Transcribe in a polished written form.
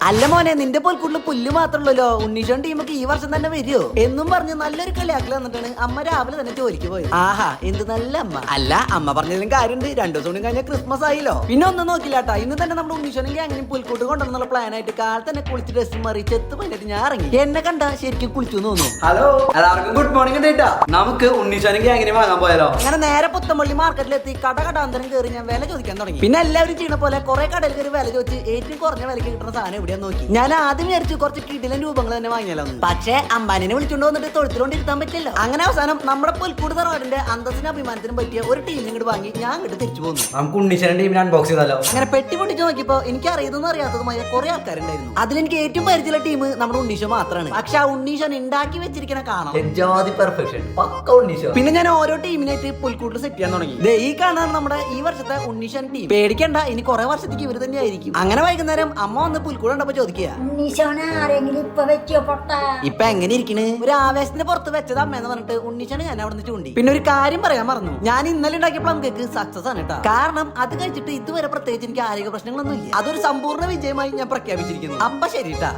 അല്ല മോനെ, നിന്റെ പുൽക്കൂട്ടിൽ പുല്ല് മാത്രമല്ലോ, ഉണ്ണീഷൻ ടീമൊക്കെ ഈ വർഷം തന്നെ വരുമോ എന്നും പറഞ്ഞ് നല്ലൊരു കളിയാക്കൽ വന്നിട്ടാണ് അമ്മ രാവിലെ തന്നെ ജോലിക്ക് പോയി. ആഹാ, എന്ത് നല്ല അമ്മ. അല്ല, അമ്മ പറഞ്ഞതിലും കാര്യമുണ്ട്. 2 ദിവസം കൂടി കഴിഞ്ഞാൽ ക്രിസ്മസ് ആയില്ലോ. പിന്നെ ഒന്നും നോക്കില്ലാട്ടാ, ഇന്ന് തന്നെ നമ്മുടെ ഉണ്ണീഷനെങ്കിൽ അങ്ങനെ പുൽക്കൂട്ട് കൊണ്ടുവന്നുള്ള പ്ലാൻ ആയിട്ട് കാലത്ത് തന്നെ കുളിച്ച് ഡ്രസ് മാറി ചെത്ത് പണിയിട്ട് ഞാൻ ഇറങ്ങി. എന്നെ കണ്ട ശരിക്കും കുളിച്ചു തോന്നുന്നു. ഹലോ, എല്ലാവർക്കും ഗുഡ് മോർണിംഗ് കേട്ടാ. നമുക്ക് ഉണ്ണീഷനെങ്കിൽ അങ്ങനെ വാങ്ങാൻ പോയാലോ? അങ്ങനെ നേരെ പുത്തമ്പള്ളി മാർക്കറ്റിലെത്തി കടാന്തരം കയറി ഞാൻ വില ചോദിക്കാൻ തുടങ്ങി. പിന്നെ എല്ലാവരും ചെയ്യുന്ന പോലെ കുറെ കടയിൽ കയറി വില ചോദിച്ച് ഏറ്റവും കുറഞ്ഞ വിലക്ക് കിട്ടുന്ന സാധനം എവിടെയാ നോക്കി. ഞാൻ ആദ്യം വിചാരിച്ചു കുറച്ച് കിടിലൻ രൂപങ്ങൾ തന്നെ വാങ്ങിയാലോ. പക്ഷേ അമ്പാനിനെ വിളിച്ചുകൊണ്ട് വന്നിട്ട് തൊഴുത്തിലോണ്ടിരുത്താൻ പറ്റില്ല. അങ്ങനെ അവസാനം നമ്മുടെ പുൽക്കൂട് തറവാടിന്റെ അന്തസ്സിനും അഭിമാനത്തിനും പറ്റിയ ഒരു ടീമിനെ ഇങ്ങോട്ട് വാങ്ങി ഞാൻ ഇങ്ങോട്ട് തിരിച്ചു പോന്നു. നമുക്ക് ഉണ്ണീഷന്റെ ടീമിനെ അൺബോക്സ് ചെയ്താലോ? അങ്ങനെ പെട്ടി പൊട്ടിച്ച് നോക്കിയപ്പോ എനിക്ക് അറിയുന്നതും അറിയാത്തതുമായ കുറെ ആൾക്കാരുണ്ടായിരുന്നു. അതിലെനിക്ക് ഏറ്റവും പരിചയമുള്ള ടീം നമ്മുടെ ഉണ്ണീഷ മാത്രമാണ്. പക്ഷെ ആ ഉണ്ണീഷൻ ഉണ്ടാക്കി വെച്ചിരിക്കണ കാണാം. പിന്നെ ഞാൻ ഓരോ ടീമിനായിട്ട് പുൽക്കൂട്ടിൽ സെറ്റ് ചെയ്യാൻ തുടങ്ങി. ഈ കാണാൻ നമ്മുടെ ഈ വർഷത്തെ ഉണ്ണീഷൻ ടീം. പേടിക്കണ്ട, ഇനി കുറെ വർഷത്തേക്ക് ഇവർ തന്നെ ആയിരിക്കും. അങ്ങനെ വൈകുന്നേരം അമ്മ വന്ന് പുൽക്കൂട് കണ്ടപ്പോ ചോദിക്കുക, ഇപ്പൊ എങ്ങനെ ഇരിക്കണ്? ഒരു ആവേശത്തിന് പുറത്ത് വെച്ചത് അമ്മയെന്ന് പറഞ്ഞിട്ട് ഉണ്ണീഷാണ് ഞാൻ അവിടെ നിന്ന് ചൂണ്ടി. പിന്നെ ഒരു കാര്യം പറയാൻ മറന്നു, ഞാൻ ഇന്നലെ ഉണ്ടാക്കിയ പ്ലം കേക്ക് സക്സസ് ആണ് കേട്ടോ. കാരണം അത് കഴിച്ചിട്ട് ഇതുവരെ പ്രത്യേകിച്ച് എനിക്ക് ആരോഗ്യ പ്രശ്നങ്ങളൊന്നും ഇല്ല. അതൊരു സമ്പൂർണ്ണ വിജയമായി ഞാൻ പ്രഖ്യാപിച്ചിരിക്കുന്നു. അപ്പൊ ശരി ട്ടാ.